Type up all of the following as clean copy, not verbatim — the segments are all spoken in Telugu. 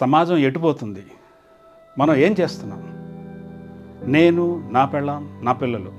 సమాజం ఎటుపోతుంది, మనం ఏం చేస్తున్నాం? నేను, నా పెళ్ళాం, నా పిల్లలు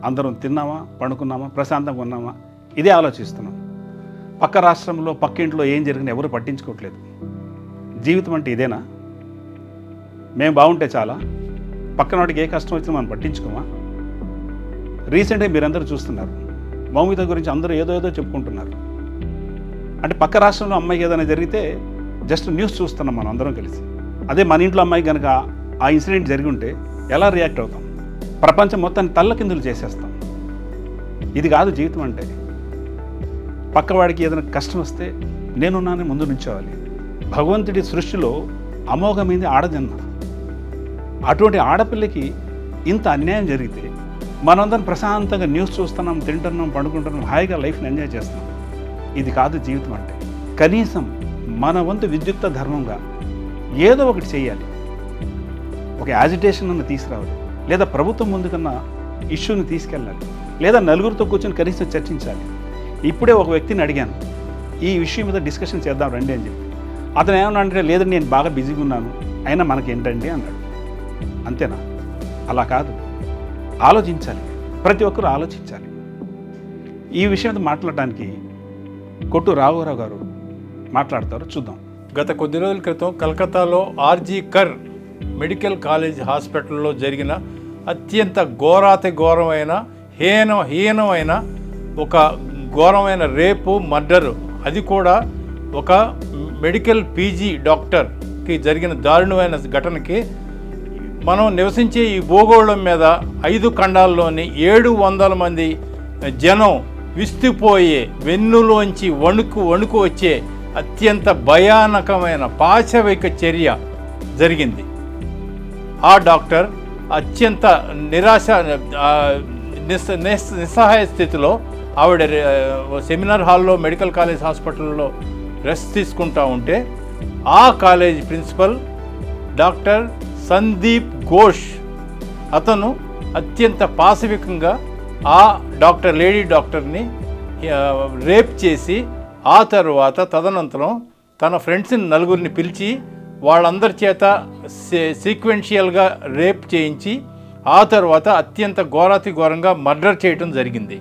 అందరం తిన్నామా, పండుకున్నామా, ప్రశాంతంగా ఉన్నామా, ఇదే ఆలోచిస్తున్నాం. పక్క రాష్ట్రంలో, పక్కింట్లో ఏం జరిగినా ఎవరు పట్టించుకోవట్లేదు. జీవితం అంటే ఇదేనా? మేము బాగుంటే చాలా, పక్కన వాడికి ఏ కష్టం వచ్చినా మనం పట్టించుకోమా? రీసెంట్గా మీరందరూ చూస్తున్నారు, మౌమిత గురించి అందరూ ఏదో చెప్పుకుంటున్నారు. అంటే పక్క రాష్ట్రంలో అమ్మాయికి ఏదైనా జరిగితే జస్ట్ న్యూస్ చూస్తున్నాం మనం అందరం కలిసి. అదే మన ఇంట్లో అమ్మాయి కనుక ఆ ఇన్సిడెంట్ జరిగి ఉంటే ఎలా రియాక్ట్ అవుతాం? ప్రపంచం మొత్తాన్ని తల్లకిందులు చేసేస్తాం. ఇది కాదు జీవితం అంటే. పక్కవాడికి ఏదైనా కష్టం వస్తే నేనున్నానే ముందు నుంచోవాలి. భగవంతుడి సృష్టిలో అమోఘమైంది ఆడజన్మ. అటువంటి ఆడపిల్లకి ఇంత అన్యాయం జరిగితే మనందరం ప్రశాంతంగా న్యూస్ చూస్తున్నాం, తింటున్నాం, పండుకుంటున్నాం, హాయిగా లైఫ్ని ఎంజాయ్ చేస్తున్నాం. ఇది కాదు జీవితం అంటే. కనీసం మన వంతు విద్యుక్త ధర్మంగా ఏదో ఒకటి చేయాలి. ఒక యాజిటేషన్ అన్న తీసుకురావాలి, లేదా ప్రభుత్వం ముందుకన్నా ఇష్యూని తీసుకెళ్ళాలి, లేదా నలుగురితో కూర్చొని కనీసం చర్చించాలి. ఇప్పుడే ఒక వ్యక్తిని అడిగాను, ఈ విషయం మీద డిస్కషన్ చేద్దాం రండి అని చెప్పి. అతను ఏమన్నా అంటే, లేదండి నేను బాగా బిజీగా ఉన్నాను, అయినా మనకేంటండి అన్నాడు. అంతేనా? అలా కాదు, ఆలోచించాలి. ప్రతి ఒక్కరూ ఆలోచించాలి. ఈ విషయం మీద మాట్లాడడానికి కొట్టు రాఘవరావు గారు మాట్లాడతారు, చూద్దాం. గత కొద్ది రోజుల క్రితం కలకత్తాలో ఆర్జీ కర్ మెడికల్ కాలేజ్ హాస్పిటల్లో జరిగిన అత్యంత ఘోరాతి ఘోరమైన హీనమైన ఒక ఘోరమైన రేపు, మర్డరు, అది కూడా ఒక మెడికల్ పీజీ డాక్టర్కి జరిగిన దారుణమైన ఘటనకి మనం నివసించే ఈ భూగోళం మీద 5 ఖండాల్లోని 700 మంది జనం విస్తుపోయే, వెన్నులోంచి వణుకు వచ్చే అత్యంత భయానకమైన పాశవిక చర్య జరిగింది. ఆ డాక్టర్ అత్యంత నిస్సహాయ స్థితిలో ఆవిడ సెమినార్ హాల్లో మెడికల్ కాలేజ్ హాస్పిటల్లో రెస్ట్ తీసుకుంటూ ఉంటే ఆ college principal doctor Sandip Ghosh అతను అత్యంత పాశవికంగా ఆ లేడీ డాక్టర్ని రేప్ చేసి, ఆ తర్వాత తదనంతరం తన ఫ్రెండ్స్ని నలుగురిని పిలిచి వాళ్ళందరి చేత సీక్వెన్షియల్గా రేప్ చేయించి, ఆ తర్వాత అత్యంత ఘోరాతి ఘోరంగా మర్డర్ చేయటం జరిగింది.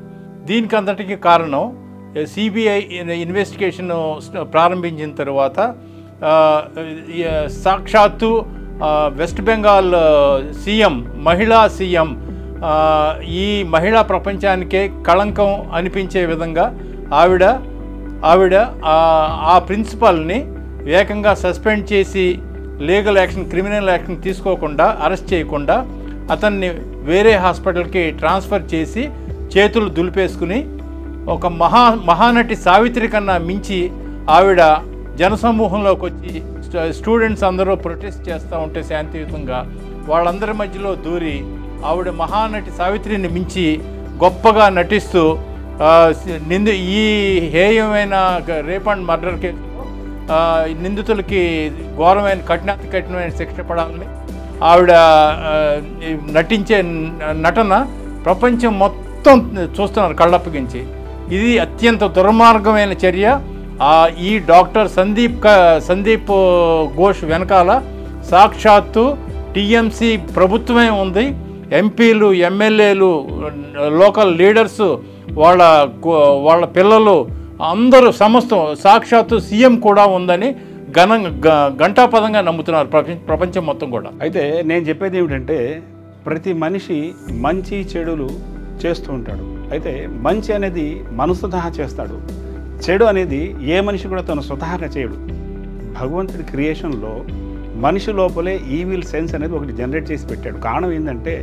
దీనికి అంతటికీ కారణం సిబిఐ ఇన్వెస్టిగేషన్ ప్రారంభించిన తర్వాత సాక్షాత్తు వెస్ట్ బెంగాల్ సీఎం, మహిళా సీఎం, ఈ మహిళా ప్రపంచానికే కళంకం అనిపించే విధంగా ఆవిడ ఆ ప్రిన్సిపల్ని ఏకంగా సస్పెండ్ చేసి లీగల్ యాక్షన్, క్రిమినల్ యాక్షన్ తీసుకోకుండా, అరెస్ట్ చేయకుండా అతన్ని వేరే హాస్పిటల్కి ట్రాన్స్ఫర్ చేసి చేతులు దులిపేసుకుని, ఒక మహానటి సావిత్రి కన్నా మించి ఆవిడ జనసమూహంలోకి వచ్చి స్టూడెంట్స్ అందరూ ప్రొటెస్ట్ చేస్తూ ఉంటే శాంతియుతంగా వాళ్ళందరి మధ్యలో దూరి ఆవిడ మహానటి సావిత్రిని మించి గొప్పగా నటిస్తూ ఈ హేయమైన రేప్ అండ్ మర్డర్ కేసులో నిందితులకి ఘోరమైన కఠినమైన శిక్ష పడాలని ఆవిడ నటించే నటన ప్రపంచం మొత్తం చూస్తున్నారు కళ్ళప్పగించి. ఇది అత్యంత దుర్మార్గమైన చర్య. ఈ డాక్టర్ సందీప్ ఘోష్ వెనకాల సాక్షాత్తు టీఎంసీ ప్రభుత్వమే ఉంది. ఎంపీలు, ఎమ్మెల్యేలు, లోకల్ లీడర్సు, వాళ్ళ పిల్లలు అందరూ సమస్తం, సాక్షాత్తు సీఎం కూడా ఉందని గంటాపదంగా నమ్ముతున్నారు ప్రపంచం మొత్తం కూడా. అయితే నేను చెప్పేది ఏమిటంటే, ప్రతి మనిషి మంచి చెడులు చేస్తూ ఉంటాడు. అయితే మంచి అనేది మన స్వతహా చేస్తాడు, చెడు అనేది ఏ మనిషి కూడా తను స్వతహాగా చేయడు. భగవంతుడి క్రియేషన్లో మనిషి లోపలే ఈవిల్ సెన్స్ అనేది ఒకటి జనరేట్ చేసి పెట్టాడు. కారణం ఏంటంటే,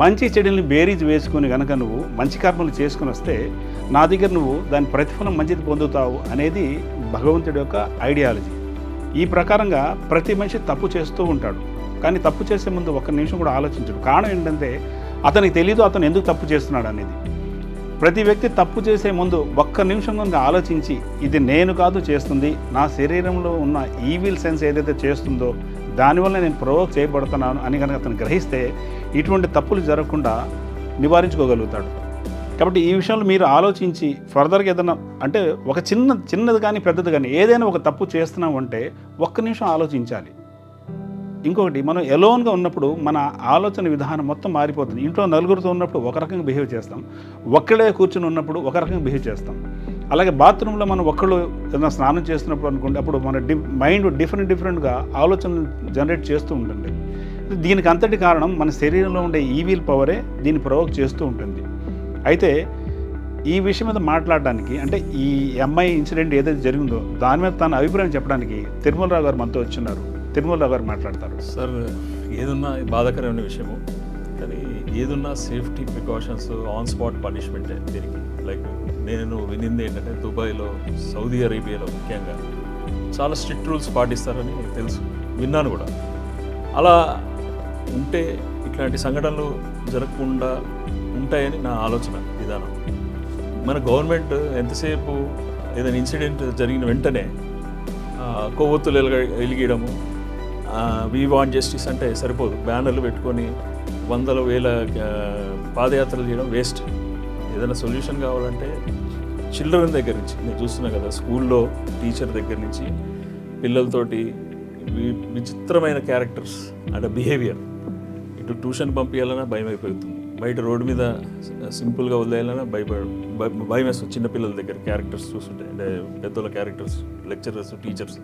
మంచి చెడుల్ని బేరీజ్ వేసుకుని కనుక నువ్వు మంచి కర్మలు చేసుకుని వస్తే నా దగ్గర నువ్వు దాని ప్రతిఫలం మంచిది పొందుతావు అనేది భగవంతుడి యొక్క ఐడియాలజీ. ఈ ప్రకారంగా ప్రతి మనిషి తప్పు చేస్తూ ఉంటాడు, కానీ తప్పు చేసే ముందు ఒక్క నిమిషం కూడా ఆలోచించడు. కారణం ఏంటంటే, అతనికి తెలీదు అతను ఎందుకు తప్పు చేస్తున్నాడు అనేది. ప్రతి వ్యక్తి తప్పు చేసే ముందు ఒక్క నిమిషం కనుక ఆలోచించి, ఇది నేను కాదు చేస్తుంది, నా శరీరంలో ఉన్న ఈవిల్ సెన్స్ ఏదైతే చేస్తుందో దానివల్ల నేను ప్రొవోక్ చేయబడుతున్నాను అని కనుక అతను గ్రహిస్తే ఇటువంటి తప్పులు జరగకుండా నివారించుకోగలుగుతాడు. కాబట్టి ఈ విషయంలో మీరు ఆలోచించి ఫర్దర్గా ఏదైనా అంటే ఒక చిన్నది కానీ పెద్దది కానీ ఏదైనా ఒక తప్పు చేస్తున్నాం అంటే ఒక్క నిమిషం ఆలోచించాలి. ఇంకొకటి, మనం ఎలోన్గా ఉన్నప్పుడు మన ఆలోచన విధానం మొత్తం మారిపోతుంది. ఇంట్లో నలుగురితో ఉన్నప్పుడు ఒక రకంగా బిహేవ్ చేస్తాం, ఒక్కడే కూర్చుని ఉన్నప్పుడు ఒక రకంగా బిహేవ్ చేస్తాం. అలాగే బాత్రూంలో మనం ఒక్కళ్ళు ఏదైనా స్నానం చేస్తున్నప్పుడు అనుకోండి, అప్పుడు మన మైండ్ డిఫరెంట్గా ఆలోచనలు జనరేట్ చేస్తూ ఉంటుంది. దీనికి అంతటి కారణం మన శరీరంలో ఉండే ఈవిల్ పవరే దీన్ని ప్రొవోక్ చేస్తూ ఉంటుంది. అయితే ఈ విషయం మీద మాట్లాడడానికి, అంటే ఈ అమ్మాయి ఇన్సిడెంట్ ఏదైతే జరిగిందో దాని మీద తన అభిప్రాయం చెప్పడానికి తిరుమలరావు గారు మనతో వచ్చున్నారు. తిరుమలరావు గారు మాట్లాడతారు. సార్, ఏదున్నా బాధాకరమైన విషయము, కానీ ఏదున్నా సేఫ్టీ ప్రికాషన్స్, ఆన్ స్పాట్ పనిష్మెంటే దీనికి. లైక్ నేను వినింది ఏంటంటే దుబాయ్లో, సౌదీ అరేబియాలో ముఖ్యంగా చాలా స్ట్రిక్ట్ రూల్స్ పాటిస్తారని తెలుసు, విన్నాను కూడా. అలా ఉంటే ఇట్లాంటి సంఘటనలు జరగకుండా ఉంటాయని నా ఆలోచన విధానం. మన గవర్నమెంట్ ఎంతసేపు ఏదైనా ఇన్సిడెంట్ జరిగిన వెంటనే కొవ్వొత్తులు వెలిగడము, వీ వాంట్ జస్టిస్ అంటే సరిపోదు. బ్యానర్లు పెట్టుకొని వందల వేల పాదయాత్రలు చేయడం వేస్ట్. ఏదైనా సొల్యూషన్ కావాలంటే చిల్డ్రన్ దగ్గర నుంచి, నేను చూస్తున్నా కదా స్కూల్లో టీచర్ దగ్గర నుంచి పిల్లలతోటి విచిత్రమైన క్యారెక్టర్స్ అంటే బిహేవియర్, ఇటు ట్యూషన్ పంపించాలన్నా భయం అయిపోతుంది, బయట రోడ్డు మీద సింపుల్గా వదిలేయాలన్నా భయం వేస్తుంది. చిన్నపిల్లల దగ్గర క్యారెక్టర్స్ చూస్తుంటే, అంటే పెద్దల క్యారెక్టర్స్, లెక్చరర్స్, టీచర్స్.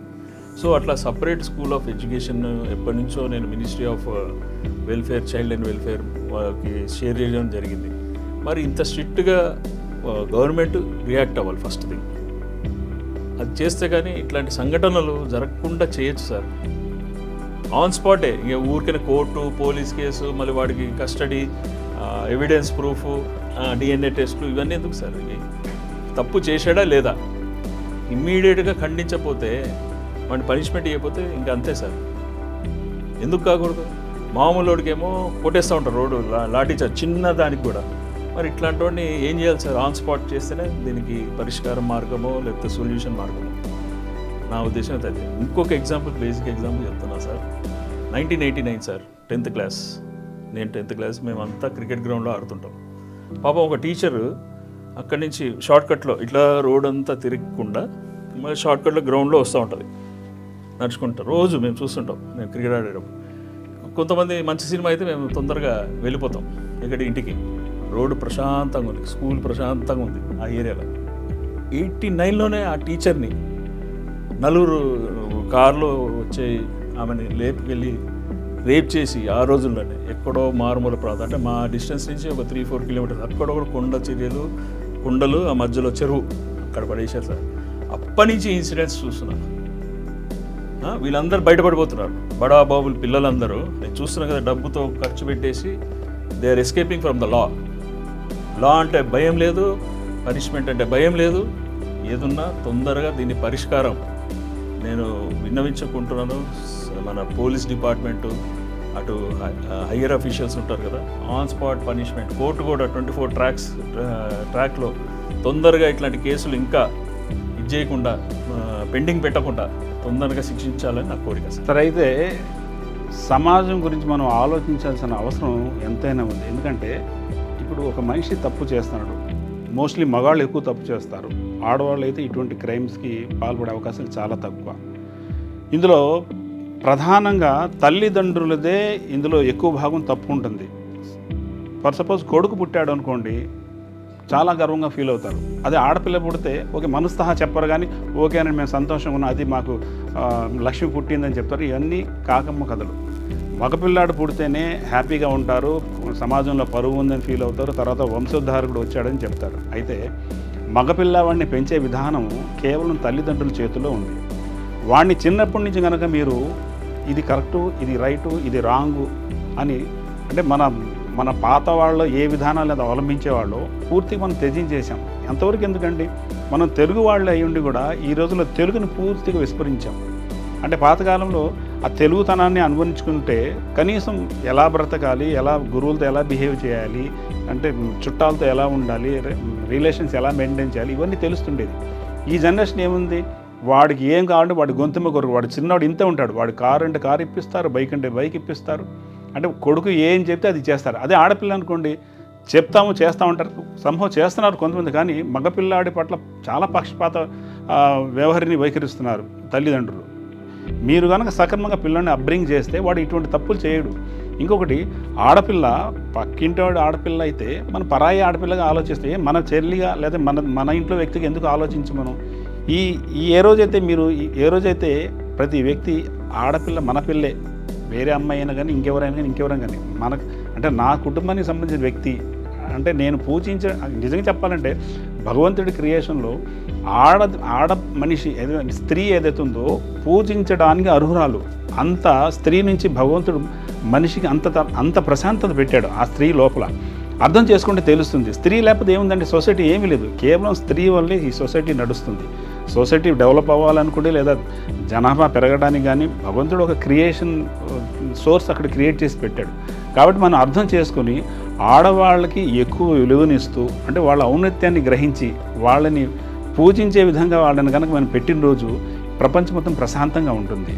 సో అట్లా సపరేట్ స్కూల్ ఆఫ్ ఎడ్యుకేషన్ ఎప్పటి నుంచో నేను ministry of welfare, child and వెల్ఫేర్కి షేర్ చేయడం జరిగింది. మరి ఇంత స్ట్రిక్ట్గా గవర్నమెంట్ రియాక్ట్ అవ్వాలి ఫస్ట్ థింగ్. అది చేస్తే కానీ ఇట్లాంటి సంఘటనలు జరగకుండా చేయొచ్చు సార్. ఆన్ స్పాటే, ఇక ఊరికైనా కోర్టు, పోలీస్ కేసు, మళ్ళీ వాడికి కస్టడీ, ఎవిడెన్స్ ప్రూఫ్, డిఎన్ఏ టెస్టులు, ఇవన్నీ ఎందుకు సార్? ఇవి తప్పు చేశాడా లేదా ఇమ్మీడియట్గా ఖండించకపోతే, వాడిని పనిష్మెంట్ ఇవ్వకపోతే ఇంకా అంతే సార్. ఎందుకు కాకూడదు? మామూలుడికేమో కొట్టేస్తూ ఉంటారు రోడ్డు, లాఠీ చార్జ్ చిన్న దానికి కూడా. మరి ఇట్లాంటి వాడిని ఏం చేయాలి సార్? ఆన్ స్పాట్ చేస్తేనే దీనికి పరిష్కారం మార్గమో లేకపోతే సొల్యూషన్ మార్గమో. నా ఉద్దేశం అయితే అదే. ఇంకొక ఎగ్జాంపుల్, బేసిక్ ఎగ్జాంపుల్ చెప్తున్నా సార్. 1989 sir, 10th class. నేను 10th క్లాస్, మేమంతా క్రికెట్ గ్రౌండ్లో ఆడుతుంటాం. పాపం ఒక టీచరు అక్కడి నుంచి షార్ట్కట్లో ఇట్లా రోడ్ అంతా తిరగకుండా మళ్ళీ షార్ట్కట్లో గ్రౌండ్లో వస్తూ ఉంటుంది నడుచుకుంటాం. రోజు మేము చూస్తుంటాం, మేము క్రికెట్ ఆడేటప్పుడు. కొంతమంది మంచి సినిమా అయితే మేము తొందరగా వెళ్ళిపోతాం ఇక్కడ ఇంటికి. రోడ్డు ప్రశాంతంగా ఉంది, స్కూల్ ప్రశాంతంగా ఉంది ఆ ఏరియాలో. 89లోనే ఆ టీచర్ని నలుగురు కార్లో వచ్చి ఆమెని లేపుకెళ్ళి రేప్ చేసి, ఆ రోజుల్లోనే ఎక్కడో మారుమూల ప్రాంతం, అంటే మా డిస్టెన్స్ నుంచి ఒక 3-4 కిలోమీటర్స్, అక్కడ కూడా కొండ చర్యలు, కొండలు, ఆ మధ్యలో చెరువు, అక్కడ పడేశారు సార్. అప్పటి నుంచి ఇన్సిడెంట్స్ చూస్తున్నాను. వీళ్ళందరూ బయటపడిపోతున్నారు, బడా బాబులు పిల్లలందరూ. నేను చూస్తున్నా కదా, డబ్బుతో ఖర్చు పెట్టేసి they are escaping from the law. Law అంటే భయం లేదు, పనిష్మెంట్ అంటే భయం లేదు. ఏదున్నా తొందరగా దీని పరిష్కారం నేను విన్నవించుకుంటున్నాను. మన పోలీస్ డిపార్ట్మెంటు, అటు హయ్యర్ అఫీషియల్స్ ఉంటారు కదా, ఆన్ స్పాట్ పనిష్మెంట్. కోర్టు కూడా 24 ట్రాక్లో తొందరగా ఇట్లాంటి కేసులు ఇంకా ఇది చేయకుండా, పెండింగ్ పెట్టకుండా తొందరగా శిక్షించాలని నా కోరిక సార్. అయితే సమాజం గురించి మనం ఆలోచించాల్సిన అవసరం ఎంతైనా ఉంది. ఎందుకంటే ఇప్పుడు ఒక మనిషి తప్పు చేస్తున్నాడు, మోస్ట్లీ మగాళ్ళు ఎక్కువ తప్పు చేస్తారు, ఆడవాళ్ళు అయితే ఇటువంటి క్రైమ్స్కి పాల్పడే అవకాశాలు చాలా తక్కువ. ఇందులో ప్రధానంగా తల్లిదండ్రులదే ఇందులో ఎక్కువ భాగం తప్పు ఉంటుంది. ఫర్ సపోజ్ కొడుకు పుట్టాడు అనుకోండి, చాలా గర్వంగా ఫీల్ అవుతారు. అదే ఆడపిల్ల పుడితే ఓకే మనస్తహా చెప్పరు, కానీ ఓకే అని మేము సంతోషంగా ఉన్నాం, అది మాకు లక్ష్మి పుట్టిందని చెప్తారు. ఇవన్నీ కాకమ్మ కథలు. మగపిల్లాడు పుడితేనే హ్యాపీగా ఉంటారు, సమాజంలో పరువు ఉందని ఫీల్ అవుతారు, తర్వాత వంశోద్ధారకుడు వచ్చాడని చెప్తారు. అయితే మగపిల్లవాడిని పెంచే విధానం కేవలం తల్లిదండ్రుల చేతిలో ఉంది. వాడిని చిన్నప్పటి నుంచి కనుక మీరు ఇది కరెక్టు, ఇది రైటు, ఇది రాంగు అని, అంటే మన పాత వాళ్ళు ఏ విధానాలు అవలంబించేవాళ్ళు పూర్తిగా మనం త్యజించేసాం. ఎంతవరకు ఎందుకండి, మనం తెలుగు వాళ్ళు అయ్యుండి కూడా ఈ రోజుల్లో తెలుగుని పూర్తిగా విస్మరించాం. అంటే పాతకాలంలో ఆ తెలుగుతనాన్ని అనుభవించుకుంటే కనీసం ఎలా బ్రతకాలి, ఎలా గురువులతో ఎలా బిహేవ్ చేయాలి, అంటే చుట్టాలతో ఎలా ఉండాలి, రిలేషన్స్ ఎలా మెయింటైన్ చేయాలి, ఇవన్నీ తెలుస్తుండేది. ఈ జనరేషన్ ఏముంది, వాడికి ఏం కావాలంటే వాడి గొంతుమ కొరకు, వాడు చిన్నవాడు ఇంతే ఉంటాడు, వాడు కారు అంటే కారు ఇప్పిస్తారు, బైక్ అంటే బైక్ ఇప్పిస్తారు, అంటే కొడుకు ఏం చెప్తే అది చేస్తారు. అదే ఆడపిల్ల అనుకోండి, చెప్తాము చేస్తూ ఉంటారు, సంభవం చేస్తున్నారు కొంతమంది. కానీ మగపిల్లాడి పట్ల చాలా పక్షపాత వ్యవహారిని వైఖరిస్తున్నారు తల్లిదండ్రులు. మీరు కనుక సక్రమంగా పిల్లల్ని అప్బ్రింగ్ చేస్తే వాడు ఇటువంటి తప్పులు చేయడు. ఇంకొకటి, ఆడపిల్ల పక్కింటి ఆడపిల్ల అయితే మన పరాయి ఆడపిల్లగా ఆలోచిస్తే మన చెల్లిగా లేదా మన ఇంట్లో వ్యక్తికి ఎందుకు ఆలోచించి మనం ఏ రోజైతే ప్రతి వ్యక్తి ఆడపిల్ల మన పిల్లే, వేరే అమ్మాయి అయినా కానీ ఇంకెవరైనా కానీ మనకు అంటే నా కుటుంబానికి సంబంధించిన వ్యక్తి అంటే నేను నిజంగా చెప్పాలంటే భగవంతుడి క్రియేషన్లో ఆడ మనిషి స్త్రీ ఏదైతే ఉందో పూజించడానికి అర్హురాలు. అంత స్త్రీ నుంచి భగవంతుడు మనిషికి అంత ప్రశాంతత పెట్టాడు ఆ స్త్రీ లోపల. అర్థం చేసుకుంటే తెలుస్తుంది. స్త్రీ లేకపోతే ఏముందండి, సొసైటీ ఏమీ లేదు. కేవలం స్త్రీ వల్లే ఈ సొసైటీ నడుస్తుంది. సొసైటీ డెవలప్ అవ్వాలనుకుంటే లేదా జనాభా పెరగడానికి కానీ భగవంతుడు ఒక క్రియేషన్ సోర్స్ అక్కడ క్రియేట్ చేసి పెట్టాడు. కాబట్టి మనం అర్థం చేసుకొని ఆడవాళ్ళకి ఎక్కువ విలువనిస్తూ అంటే వాళ్ళ ఔన్నత్యాన్ని గ్రహించి వాళ్ళని పూజించే విధంగా వాళ్ళని కనుక మనం పెట్టిన రోజు ప్రపంచం మొత్తం ప్రశాంతంగా ఉంటుంది.